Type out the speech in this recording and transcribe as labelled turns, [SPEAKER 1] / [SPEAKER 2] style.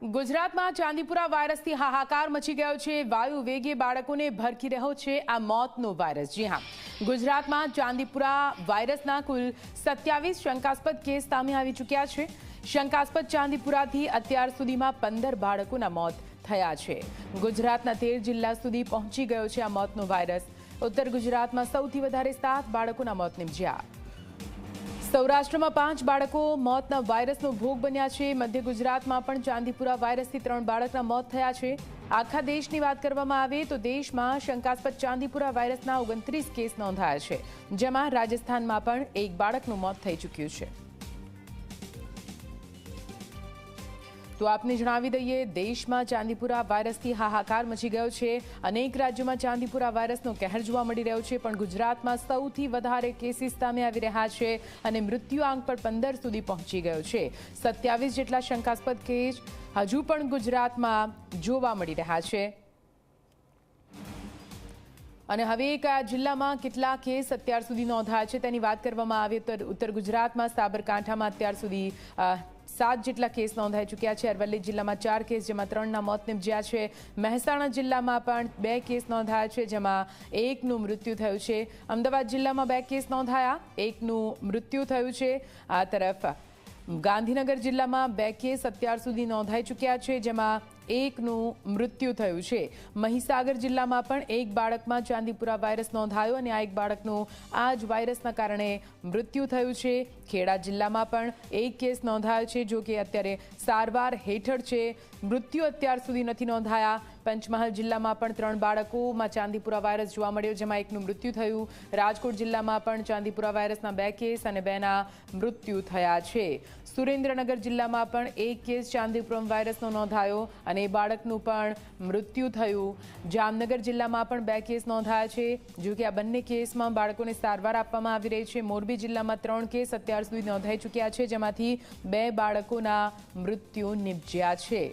[SPEAKER 1] ગુજરાતમાં ચાંદીપુરા વાયરસથી હાહાકાર મચી ગયો છે। વાયુ વેગે બાળકોને ભરખી રહ્યો છે આ મોતનો વાયરસ। જી હા, ગુજરાતમાં ચાંદીપુરા વાયરસના કુલ 27 શંકાસ્પદ કેસ સામે આવી ચૂક્યા છે। શંકાસ્પદ ચાંદીપુરાથી અત્યાર સુધીમાં 15 બાળકોના મોત થયા છે। ગુજરાતના 13 જિલ્લા સુધી પહોંચી ગયો છે આ મોતનો વાયરસ। ઉત્તર ગુજરાતમાં સૌથી વધારે 7 બાળકોના મોત નિપજ્યા। સૌરાષ્ટ્રમાં 5 બાળકો મોતના વાયરસનો ભોગ બન્યા છે। મધ્ય ગુજરાતમાં પણ ચાંદીપુરા વાયરસથી 3 બાળકના મોત થયા છે। આખા દેશની વાત કરવામાં આવે તો દેશમાં શંકાસ્પદ ચાંદીપુરા વાયરસના 29 કેસ નોંધાયા છે, જેમાં રાજસ્થાનમાં પણ 1 બાળકનું મોત થઈ ચૂક્યું છે। તો આપને જણાવી દઈએ, દેશમાં ચાંદીપુરા વાયરસથી હાહાકાર મચી ગયો છે। અનેક રાજ્યોમાં ચાંદીપુરા વાયરસનો કહેર જોવા મળી રહ્યો છે, પણ ગુજરાતમાં સૌથી વધારે કેસીસ સામે આવી રહ્યા છે અને મૃત્યુઆંક પણ 15 સુધી પહોંચી ગયો છે। 27 જેટલા શંકાસ્પદ કેસ હજુ પણ ગુજરાતમાં જોવા મળી રહ્યા છે। અને હવે કયા જિલ્લામાં કેટલા કેસ અત્યાર સુધી નોંધાયા છે તેની વાત કરવામાં આવે તો ઉત્તર ગુજરાતમાં સાબરકાંઠામાં અત્યાર સુધી 7 જેટલા કેસ નોંધાઈ ચૂક્યા છે। અરવલ્લી જિલ્લામાં 4 કેસ, જેમાં 3ના મોત નિપજ્યા છે। મહેસાણા જિલ્લામાં પણ 2 કેસ નોંધાયા છે, જેમાં 1નું મૃત્યુ થયું છે। અમદાવાદ જિલ્લામાં 2 કેસ નોંધાયા, 1નું મૃત્યુ થયું છે। આ તરફ ગાંધીનગર જિલ્લામાં 2 કેસ અત્યાર સુધી નોંધાઈ ચૂક્યા છે, જેમાં 1નું મૃત્યુ થયું છે। મહીસાગર જિલ્લામાં પણ 1 બાળકમાં ચાંદીપુરા વાયરસ નોંધાયો અને આ 1 બાળકનું આ જ વાયરસના કારણે મૃત્યુ થયું છે। ખેડા જિલ્લામાં પણ 1 કેસ નોંધાયો છે, જો કે અત્યારે સારવાર હેઠળ છે। મૃત્યુ અત્યાર સુધી નથી નોંધાયા। પંચમહાલ જિલ્લામાં પણ 3 બાળકોમાં ચાંદીપુરા વાયરસ જોવા મળ્યો, જેમાં 1નું મૃત્યુ થયું। રાજકોટ જિલ્લામાં પણ ચાંદીપુરા વાયરસના 2 કેસ અને 2ના મૃત્યુ થયા છે। સુરેન્દ્રનગર જિલ્લામાં પણ 1 કેસ ચાંદીપુરા વાયરસનો નોંધાયો અને બાળકનું પણ મૃત્યુ થયું। જામનગર જિલ્લામાં પણ 2 કેસ નોંધાયા છે, જો કે આ બંને કેસમાં બાળકોને સારવાર આપવામાં આવી રહી છે। મોરબી જિલ્લામાં 3 કેસ અત્યાર સુધી નોંધાઈ ચૂક્યા છે, જેમાંથી 2 બાળકોના મૃત્યુ નિપજ્યા છે।